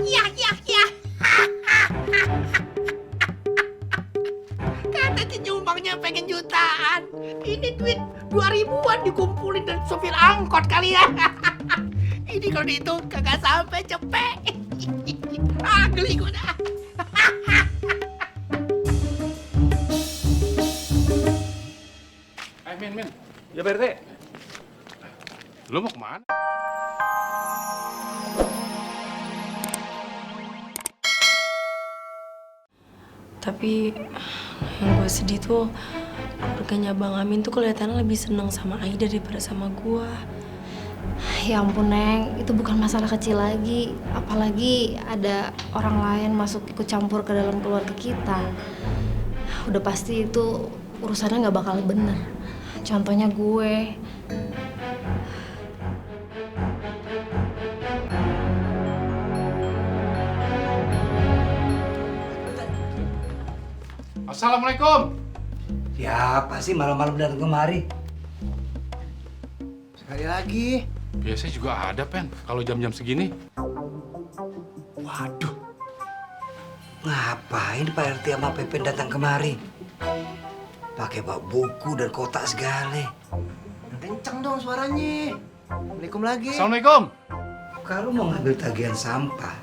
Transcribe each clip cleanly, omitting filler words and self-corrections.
Iya. Kata si nyumbangnya pengen jutaan. Ini duit 2000-an dikumpulin dari sopir angkot kali ya. Ini kalau dihitung kagak sampai cepet. Geli gue dah. Min. Ya, Pak RT. Lu mau kemana? Tapi yang gue sedih tuh keluarganya Bang Amin tuh kelihatannya lebih seneng sama Aida daripada sama gue. Ya ampun Neng, itu bukan masalah kecil lagi. Apalagi ada orang lain masuk ikut campur ke dalam keluarga kita. Udah pasti itu urusannya gak bakal bener. Contohnya gue. Assalamualaikum. Siapa sih malam-malam datang kemari? Sekali lagi. Biasanya juga ada, Pen, kalau jam-jam segini. Waduh. Ngapain Pak RT sama Pepen datang kemari? Pakai bawa buku dan kotak segala. Kenceng dong suaranya. Assalamualaikum lagi. Assalamualaikum. Kalau mau ngambil tagihan sampah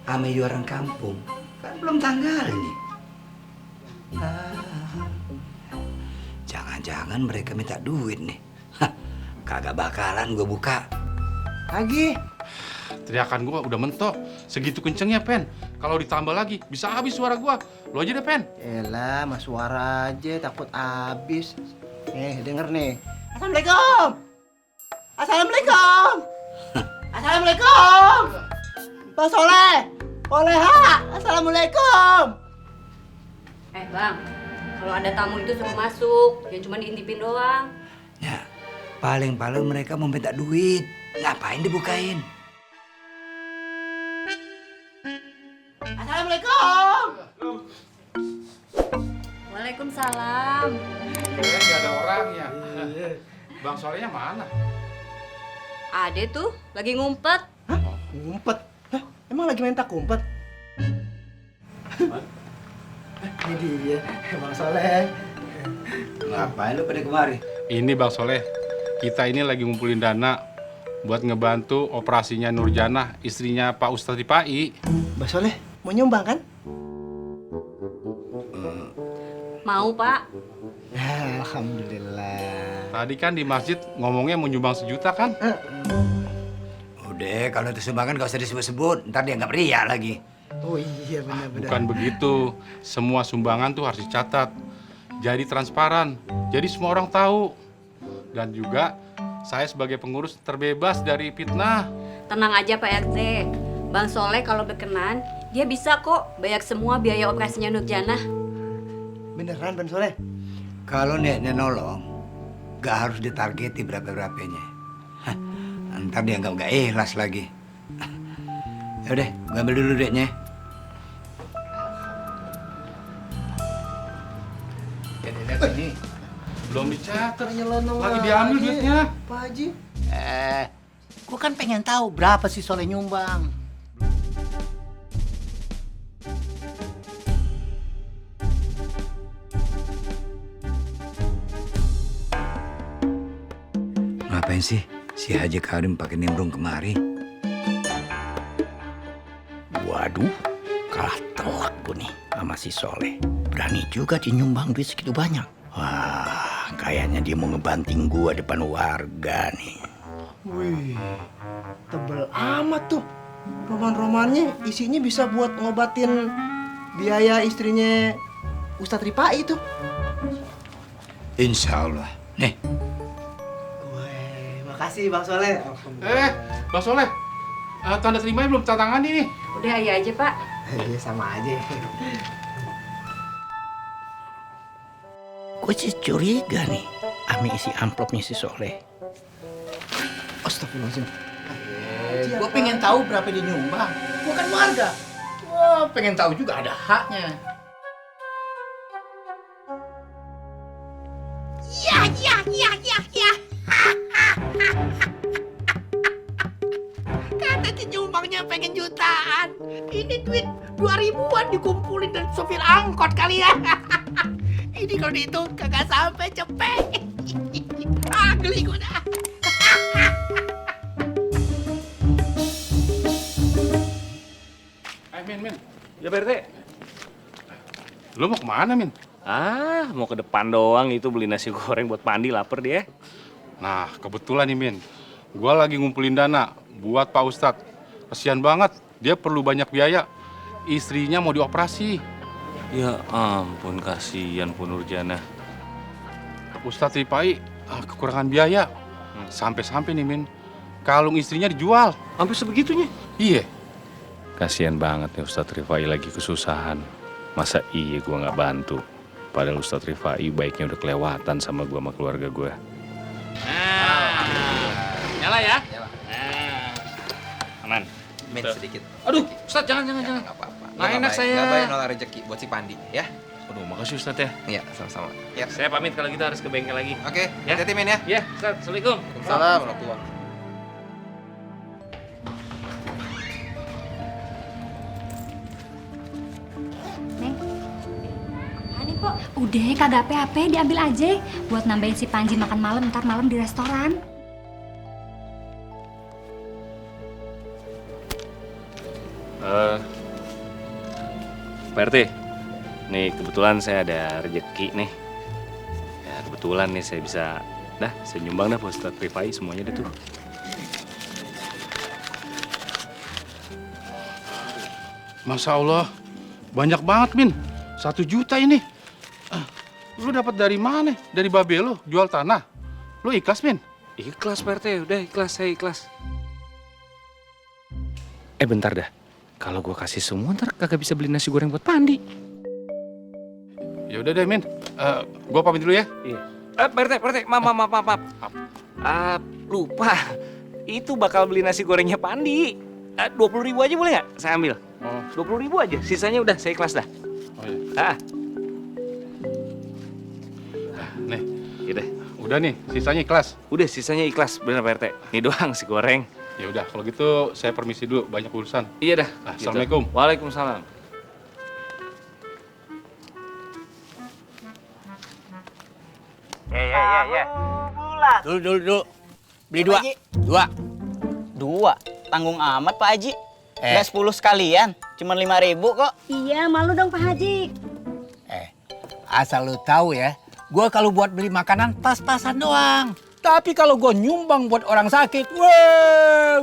sama iuran kampung, kan belum tanggalnya. Jangan-jangan mereka minta duit nih. Hah, kagak bakalan gue buka. Lagi. Teriakan gua udah mentok. Segitu kencengnya, Pen. Kalau ditambah lagi, bisa habis suara gua. Lu aja deh, Pen. Elah, mas suara aja takut habis. Nih, denger nih. Assalamualaikum. Assalamualaikum. Assalamualaikum. Pak Soleh. Oleha. Assalamualaikum. Bang, kalau ada tamu itu suruh masuk, jangan cuma diintipin doang. Ya, paling-paling mereka mau minta duit. Ngapain dibukain? Assalamualaikum. Waalaikumsalam. Kayaknya nggak ada orangnya. Bang Solehnya mana? Ada tuh, lagi ngumpet. Ngumpet. Hah? Emang lagi main tak kumpet? Ini dia, Bang Soleh. Ngapain lu pada kemari? Ini Bang Soleh, kita ini lagi ngumpulin dana buat ngebantu operasinya Nurjana, istrinya Pak Ustadz Ripai. Bang Soleh, mau nyumbang kan? Mau, Pak? Alhamdulillah. Tadi kan di masjid ngomongnya mau nyumbang 1 juta kan? Udah, kalau itu sumbangan gak usah disebut-sebut. Ntar dia nggak meriah lagi. Oh iya benar-benar. Bukan begitu. Semua sumbangan tuh harus dicatat. Jadi transparan. Jadi semua orang tahu. Dan juga saya sebagai pengurus terbebas dari fitnah. Tenang aja Pak RT. Bang Soleh kalau berkenan, dia bisa kok bayar semua biaya operasinya Nurjana. Beneran Bang Soleh? Kalau niatnya nolong, gak harus ditargeti berapa-berapanya. Hah, ntar dia nggak ikhlas lagi. Yaudah, gue ambil dulu duitnya. Ini. Belum dicatat. Nyelonong Lagi diambil aja. duitnya. Pak Haji. Gua kan pengen tahu berapa sih Soleh nyumbang. Ngapain sih si Haji Karim pakai nimbrung kemari? Waduh, kalah telak tuh nih sama si Soleh. Berani juga dia nyumbang duit segitu banyak. Wah, kayaknya dia mau ngebanting gua depan warga nih. Wih, tebel amat tuh. Roman-romannya isinya bisa buat ngobatin biaya istrinya Ustadz Ripai itu. Insya Allah. Nih, Wih, makasih Bang Soleh. Bang Soleh, tanda terimanya belum tantangan ini. Udah iya aja Pak. Iya sama aja. Gue sih curiga nih sama isi amplopnya si Soleh. Astagfirullahaladzim. Gue pengen tahu berapa dia nyumbang. Gue kan warga. Wah, pengen tahu juga ada haknya. Kata si nyumbangnya pengen jutaan. Ini duit 2 ribuan dikumpulin dari sopir angkot kali ya. Ini kalau dihitung kagak sampai cepet. Geli gue dah. Min. Ya Pak RT. Lu mau kemana, Min? Mau ke depan doang itu beli nasi goreng buat Pandi, lapar dia. Nah, kebetulan nih, Min. Gua lagi ngumpulin dana buat Pak Ustadz. Kasihan banget, dia perlu banyak biaya. Istrinya mau dioperasi. Ya ampun, kasihan Bu Nurjana. Ustadz Rifai kekurangan biaya. Sampai-sampai nih, Min. Kalung istrinya dijual. Sampai sebegitunya? Iya. Kasihan banget nih Ustadz Rifai lagi kesusahan. Masa iya gua nggak bantu? Padahal Ustadz Rifai baiknya udah kelewatan sama gua sama keluarga gua. Nyala ya? Aman. Min sedikit. Aduh, Ustadz jangan. Nggak apa-apa. Nggak enak saya. Nggak baik nolak rezeki buat si Pandi ya. Aduh, makasih Ustadz ya. Iya, sama-sama. Ya. Saya pamit kalau kita harus ke bengkel lagi. Oke, Ya. hati-hati Min ya. Ya, Ustadz. Assalamualaikum. Salam warahmatullahi. Ini kok udah kagak apa-apa, diambil aja buat nambahin si Panji makan malam ntar malam di restoran. Pak RT, nih kebetulan saya ada rezeki nih. Ya kebetulan nih saya bisa, saya nyumbang dah buat Ustadz Rifai semuanya deh tuh. Masya Allah, banyak banget, Min. 1 juta ini. Lu dapat dari mana? Dari babe lu jual tanah. Lu ikhlas, Min? Ikhlas Pak RT, udah ikhlas, saya ikhlas. Bentar dah. Kalau gua kasih semua ntar kagak bisa beli nasi goreng buat Pandi. Ya udah deh, Min. Gua pamit dulu ya. Iya. Pak RT, maaf. Lupa. Itu bakal beli nasi gorengnya Pandi. 20.000 aja boleh nggak? Saya ambil. 20.000 aja. Sisanya udah saya ikhlas dah. Oh iya. Nih, Yaudah. udah nih, sisanya ikhlas. Udah sisanya ikhlas, bener Pak RT. Ini doang si goreng. Ya udah, kalau gitu saya permisi dulu, banyak urusan. Iya dah. Assalamualaikum. Waalaikumsalam. Ya. Dulu. Beli 2. 2? Tanggung amat Pak Haji. Nggak 10 sekalian, cuma 5.000 kok. Iya, malu dong Pak Haji. Asal lu tahu ya, gua kalau buat beli makanan pas-pasan doang. Tapi kalau gua nyumbang buat orang sakit,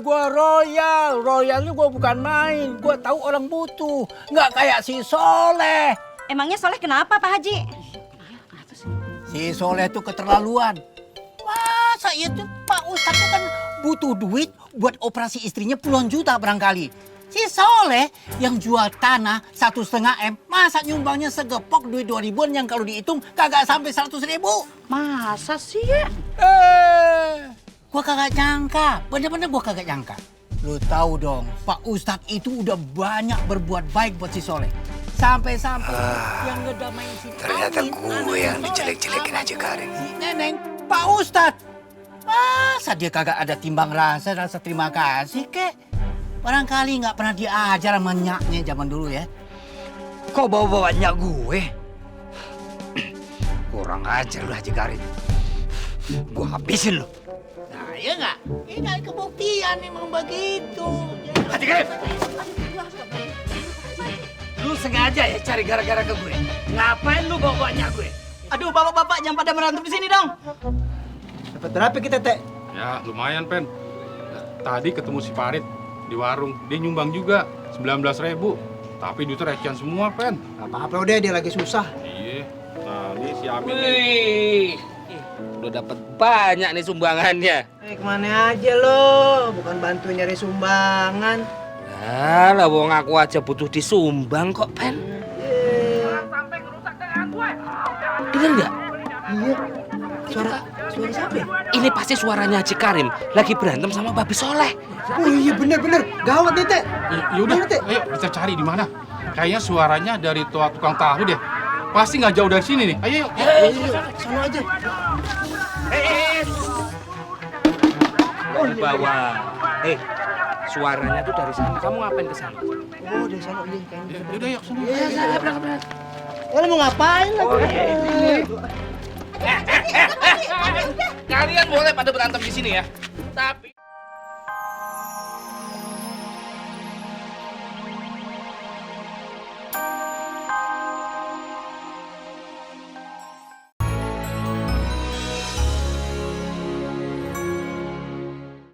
gua royal. Royalnya gua bukan main. Gua tahu orang butuh, nggak kayak si Soleh. Emangnya Soleh kenapa Pak Haji? Si Soleh tuh keterlaluan. Masa itu Pak Ustadz tuh kan butuh duit buat operasi istrinya puluhan juta barangkali. Si Soleh yang jual tanah 1,5 M, masa nyumbangnya segepok duit 2 ribuan yang kalau dihitung kagak sampai 100.000. Masa sih ya? Gua kagak nyangka, bener-bener gua kagak nyangka. Lu tahu dong, Pak Ustadz itu udah banyak berbuat baik buat si Soleh. Sampai-sampai yang ngedamain si Ternyata Amin, gue anak yang si dijelek-jelekin Soleh, aja Karin. si Neneng, Pak Ustadz. Masa dia kagak ada timbang rasa terima kasih kek? Barangkali nggak pernah diajar sama nyaknya zaman dulu ya. Kok bawa-bawa nyak gue? Kurang ajar lu Haji Karin. Gue habisin lu. Nah, iya nggak? Ini ada kebuktian memang begitu. Haji Karin! Lu sengaja ya cari gara-gara ke gue? Ngapain lu bawa nyak gue? Aduh, bapak-bapak jangan pada berantem di sini dong. Dapat berapa kita, Teh? Ya, lumayan, Pen. Tadi ketemu si Farid di warung. Dia nyumbang juga 19.000. Tapi duitnya recehan semua, Pen. Gak apa-apa udah, dia lagi susah. Iya. Nah, ini si Amin. Wih, udah dapat banyak nih sumbangannya. Kemana aja lo? Bukan bantu nyari sumbangan. Nah, lah wong aku aja butuh disumbang kok, Pen. Dengar nggak? Iya. Suara siapa ya? Ini pasti suaranya Haji Karim lagi berantem sama Babi Soleh. Oh iya bener. Gawat nih, Teh. Yaudah, ayo kita cari di mana. Kayaknya suaranya dari tukang tahu deh. Pasti nggak jauh dari sini nih. Ayo, yuk. Sana aja. Oh, di bawah. Suaranya tuh dari sana. Kamu ngapain ke sana? Oh, dari sana iya kayaknya. Yaudah, yuk sini. Lo mau ngapain lah? Oh iya. Kalian boleh pada berantem di sini ya. Tapi